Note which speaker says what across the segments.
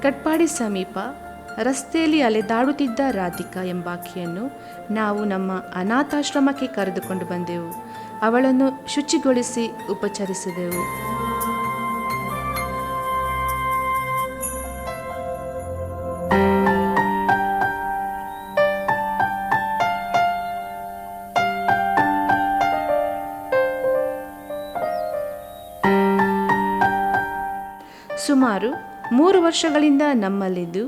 Speaker 1: ಕಟ್ಪಾಡಿ ಸಮೀಪ ರಸ್ತೆಯಲ್ಲಿ ಅಲೆದಾಡುತ್ತಿದ್ದ ರಾಧಿಕಾ ಎಂಬಾಕೆಯನ್ನು ನಾವು ನಮ್ಮ ಅನಾಥಾಶ್ರಮಕ್ಕೆ ಕರೆದುಕೊಂಡು ಬಂದೆವು. ಅವಳನ್ನು ಶುಚಿಗೊಳಿಸಿ ಉಪಚರಿಸಿದೆವು. ಸುಮಾರು 3 ವರ್ಷಗಳಿಂದ ನಮ್ಮಲ್ಲಿದ್ದು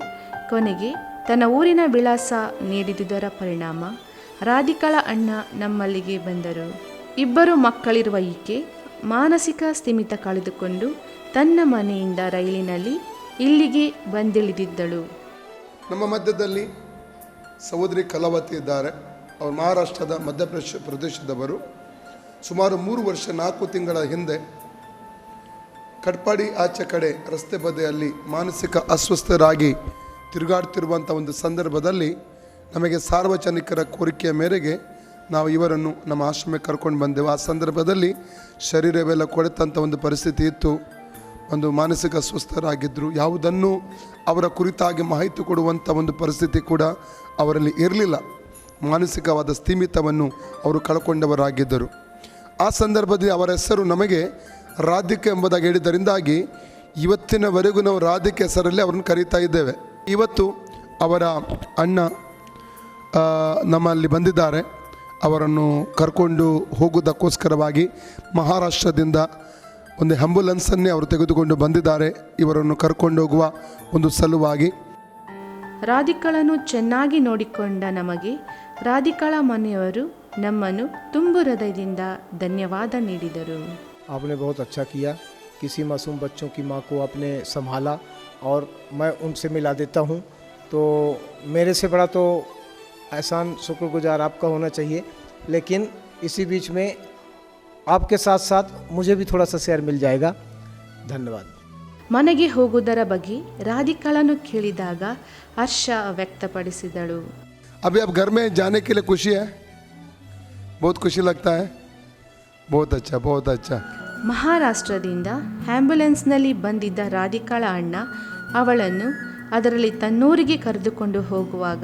Speaker 1: ಕೊನೆಗೆ ತನ್ನ ಊರಿನ ವಿಳಾಸ ನೀಡಿದುದರ ಪರಿಣಾಮ ರಾಧಿಕಾಳ ಅಣ್ಣ ನಮ್ಮಲ್ಲಿಗೆ ಬಂದರು. 2 ಮಕ್ಕಳಿರುವ ಈಕೆ ಮಾನಸಿಕ ಸ್ಥಿಮಿತ ಕಳೆದುಕೊಂಡು ತನ್ನ ಮನೆಯಿಂದ ರೈಲಿನಲ್ಲಿ ಇಲ್ಲಿಗೆ ಬಂದಿಳಿದಿದ್ದಳು.
Speaker 2: ನಮ್ಮ ಮಧ್ಯದಲ್ಲಿ ಸಹೋದರಿ ಕಲಾವತಿ ಇದ್ದಾರೆ. ಅವರು ಮಹಾರಾಷ್ಟ್ರದ ಪ್ರದೇಶದವರು. ಸುಮಾರು 3 ವರ್ಷ 4 ತಿಂಗಳ ಹಿಂದೆ ಕಟ್ಪಾಡಿ ಆಚೆ ಕಡೆ ರಸ್ತೆ ಬದಿಯಲ್ಲಿ ಮಾನಸಿಕ ಅಸ್ವಸ್ಥರಾಗಿ ತಿರುಗಾಡ್ತಿರುವಂಥ ಒಂದು ಸಂದರ್ಭದಲ್ಲಿ ನಮಗೆ ಸಾರ್ವಜನಿಕರ ಕೋರಿಕೆಯ ಮೇರೆಗೆ ನಾವು ಇವರನ್ನು ನಮ್ಮ ಆಶ್ರಮಕ್ಕೆ ಕರ್ಕೊಂಡು ಬಂದೆವು. ಆ ಸಂದರ್ಭದಲ್ಲಿ ಶರೀರವೆಲ್ಲ ಕೊಳೆತಂಥ ಒಂದು ಪರಿಸ್ಥಿತಿ ಇತ್ತು. ಒಂದು ಮಾನಸಿಕ ಅಸ್ವಸ್ಥರಾಗಿದ್ದರು. ಯಾವುದನ್ನು ಅವರ ಕುರಿತಾಗಿ ಮಾಹಿತಿ ಕೊಡುವಂಥ ಒಂದು ಪರಿಸ್ಥಿತಿ ಕೂಡ ಅವರಲ್ಲಿ ಇರಲಿಲ್ಲ. ಮಾನಸಿಕವಾದ ಸ್ಥಿಮಿತವನ್ನು ಅವರು ಕಳ್ಕೊಂಡವರಾಗಿದ್ದರು. ಆ ಸಂದರ್ಭದಲ್ಲಿ ಅವರ ಹೆಸರು ನಮಗೆ ರಾಧಿಕೆ ಎಂಬುದಾಗಿ ಹೇಳಿದ್ದರಿಂದಾಗಿ ಇವತ್ತಿನವರೆಗೂ ನಾವು ರಾಧಿಕೆ ಹೆಸರಲ್ಲಿ ಅವರನ್ನು ಕರೀತಾ ಇದ್ದೇವೆ. ಇವತ್ತು ಅವರ ಅಣ್ಣ ನಮ್ಮಲ್ಲಿ ಬಂದಿದ್ದಾರೆ. ಅವರನ್ನು ಕರ್ಕೊಂಡು ಹೋಗುವುದಕ್ಕೋಸ್ಕರವಾಗಿ ಮಹಾರಾಷ್ಟ್ರದಿಂದ ಒಂದು ಆಂಬ್ಯುಲೆನ್ಸನ್ನೇ ಅವರು ತೆಗೆದುಕೊಂಡು ಬಂದಿದ್ದಾರೆ. ಇವರನ್ನು ಕರ್ಕೊಂಡು ಹೋಗುವ ಒಂದು ಸಲುವಾಗಿ.
Speaker 1: ರಾಧಿಕಾಳನ್ನು ಚೆನ್ನಾಗಿ ನೋಡಿಕೊಂಡ ನಮಗೆ ರಾಧಿಕಾಳ ಮನೆಯವರು ನಮ್ಮನ್ನು ತುಂಬು ಹೃದಯದಿಂದ ಧನ್ಯವಾದ ನೀಡಿದರು.
Speaker 3: आपने बहुत अच्छा किया. किसी मासूम बच्चों की माँ को आपने संभाला और मैं उनसे मिला देता हूँ. तो मेरे से बड़ा तो एहसान शुक्रगुजार आपका होना चाहिए. लेकिन इसी बीच में आपके साथ साथ मुझे भी थोड़ा सा शेयर मिल जाएगा. धन्यवाद.
Speaker 1: ಮನೆಗೆ ಹೋಗುವುದರ ಬಗ್ಗೆ ರಾಧಿಕಾಳನ್ನು ಕೇಳಿದಾಗ ಹರ್ಷ ವ್ಯಕ್ತಪಡಿಸಿದಳು.
Speaker 2: अभी आप घर में जाने के लिए खुशी है? बहुत खुशी लगता है. बहुत अच्छा, बहुत अच्छा.
Speaker 1: ಮಹಾರಾಷ್ಟ್ರದಿಂದ ಆಂಬ್ಯುಲೆನ್ಸ್ನಲ್ಲಿ ಬಂದಿದ್ದ ರಾಧಿಕಾಳ ಅಣ್ಣ ಅವಳನ್ನು ಅದರಲ್ಲಿ ತನ್ನೂರಿಗೆ ಕರೆದುಕೊಂಡು ಹೋಗುವಾಗ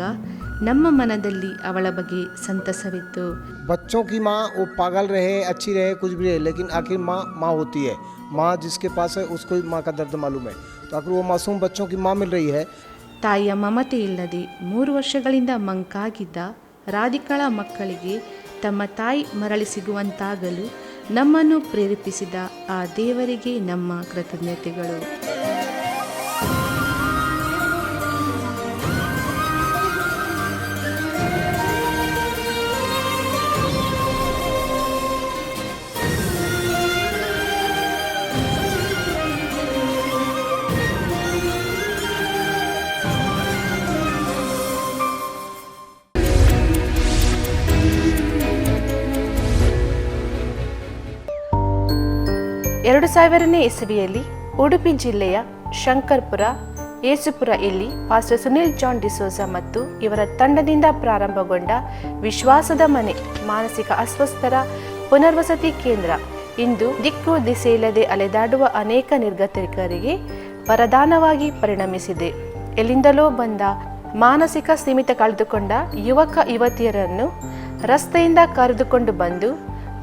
Speaker 1: ನಮ್ಮ ಮನದಲ್ಲಿ ಅವಳ ಬಗ್ಗೆ ಸಂತಸವಿತ್ತು.
Speaker 3: बच्चों की माँ वो पागल रहे, अच्छी रहे, कुछ भी रहे, लेकिन आखिर माँ माँ होती है. माँ जिसके पास है उसको ही माँ का दर्द मालूम है. तो आखिर वो मासूम बच्चों की माँ मिल रही है.
Speaker 1: ತಾಯಿಯ ಮಮತೆ ಇಲ್ಲದೆ 3 ವರ್ಷಗಳಿಂದ ಮಂಕಾಗಿದ್ದ ರಾಧಿಕಾಳ ಮಕ್ಕಳಿಗೆ ತಮ್ಮ ತಾಯಿ ಮರಳಿ ಸಿಗುವಂತಾಗಲು ನಮ್ಮನ್ನು ಪ್ರೇರೇಪಿಸಿದ ಆ ದೇವರಿಗೆ ನಮ್ಮ ಕೃತಜ್ಞತೆಗಳು. ಎರಡು 2000ನೇ ಇಸವಿಯಲ್ಲಿ ಉಡುಪಿ ಜಿಲ್ಲೆಯ ಶಂಕರ್ಪುರ ಯೇಸುಪುರ ಇಲ್ಲಿ ಪಾಸ್ಟರ್ ಸುನಿಲ್ ಜಾನ್ ಡಿಸೋಜಾ ಮತ್ತು ಇವರ ತಂಡದಿಂದ ಪ್ರಾರಂಭಗೊಂಡ ವಿಶ್ವಾಸದ ಮನೆ ಮಾನಸಿಕ ಅಸ್ವಸ್ಥರ ಪುನರ್ವಸತಿ ಕೇಂದ್ರ ಇಂದು ದಿಕ್ಕು ದಿಸೆಯಿಲ್ಲದೆ ಅಲೆದಾಡುವ ಅನೇಕ ನಿರ್ಗತಿಕರಿಗೆ ವರದಾನವಾಗಿ ಪರಿಣಮಿಸಿದೆ. ಎಲ್ಲಿಂದಲೋ ಬಂದ ಮಾನಸಿಕ ಸ್ಥಿಮಿತ ಕಳೆದುಕೊಂಡ ಯುವಕ ಯುವತಿಯರನ್ನು ರಸ್ತೆಯಿಂದ ಕರೆದುಕೊಂಡು ಬಂದು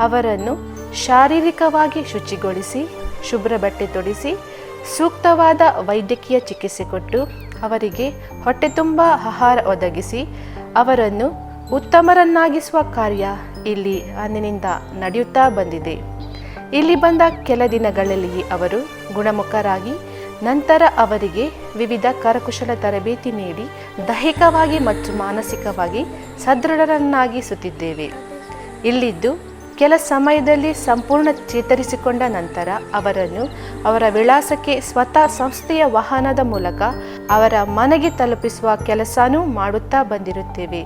Speaker 1: ಅವರನ್ನು ಶಾರೀರಿಕವಾಗಿ ಶುಚಿಗೊಳಿಸಿ ಶುಭ್ರ ಬಟ್ಟೆ ತೊಡಿಸಿ ಸೂಕ್ತವಾದ ವೈದ್ಯಕೀಯ ಚಿಕಿತ್ಸೆ ಕೊಟ್ಟು ಅವರಿಗೆ ಹೊಟ್ಟೆ ತುಂಬ ಆಹಾರ ಒದಗಿಸಿ ಅವರನ್ನು ಉತ್ತಮರನ್ನಾಗಿಸುವ ಕಾರ್ಯ ಇಲ್ಲಿ ಅಂದಿನಿಂದ ನಡೆಯುತ್ತಾ ಬಂದಿದೆ. ಇಲ್ಲಿ ಬಂದ ಕೆಲ ದಿನಗಳಲ್ಲಿಯೇ ಅವರು ಗುಣಮುಖರಾಗಿ ನಂತರ ಅವರಿಗೆ ವಿವಿಧ ಕರಕುಶಲ ತರಬೇತಿ ನೀಡಿ ದೈಹಿಕವಾಗಿ ಮತ್ತು ಮಾನಸಿಕವಾಗಿ ಸದೃಢರನ್ನಾಗಿಸುತ್ತಿದ್ದೇವೆ. ಇಲ್ಲಿದ್ದು ಕೆಲ ಸಮಯದಲ್ಲಿ ಸಂಪೂರ್ಣ ಚೇತರಿಸಿಕೊಂಡ ನಂತರ ಅವರನ್ನು ಅವರ ವಿಳಾಸಕ್ಕೆ ಸ್ವತಃ ಸಂಸ್ಥೆಯ ವಾಹನದ ಮೂಲಕ ಅವರ ಮನೆಗೆ ತಲುಪಿಸುವ ಕೆಲಸನೂ ಮಾಡುತ್ತಾ ಬಂದಿರುತ್ತೇವೆ.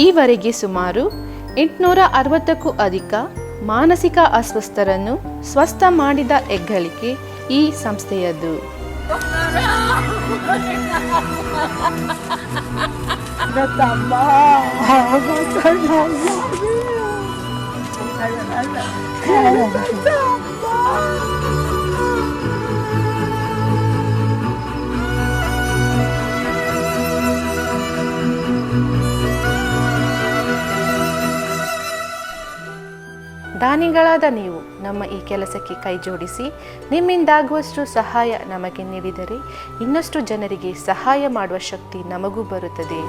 Speaker 1: ಈವರೆಗೆ ಸುಮಾರು 860ಕ್ಕೂ ಅಧಿಕ ಮಾನಸಿಕ ಅಸ್ವಸ್ಥರನ್ನು ಸ್ವಸ್ಥ ಮಾಡಿದ ಹೆಗ್ಗಳಿಕೆ ಈ ಸಂಸ್ಥೆಯದ್ದು. ದಾನಿಗಳಾದ ನೀವು ನಮ್ಮ ಈ ಕೆಲಸಕ್ಕೆ ಕೈ ಜೋಡಿಸಿ ನಿಮ್ಮಿಂದಾಗುವಷ್ಟು ಸಹಾಯ ನಮಗೆ ನೀಡಿದರೆ ಇನ್ನಷ್ಟು ಜನರಿಗೆ ಸಹಾಯ ಮಾಡುವ ಶಕ್ತಿ ನಮಗೂ ಬರುತ್ತದೆ.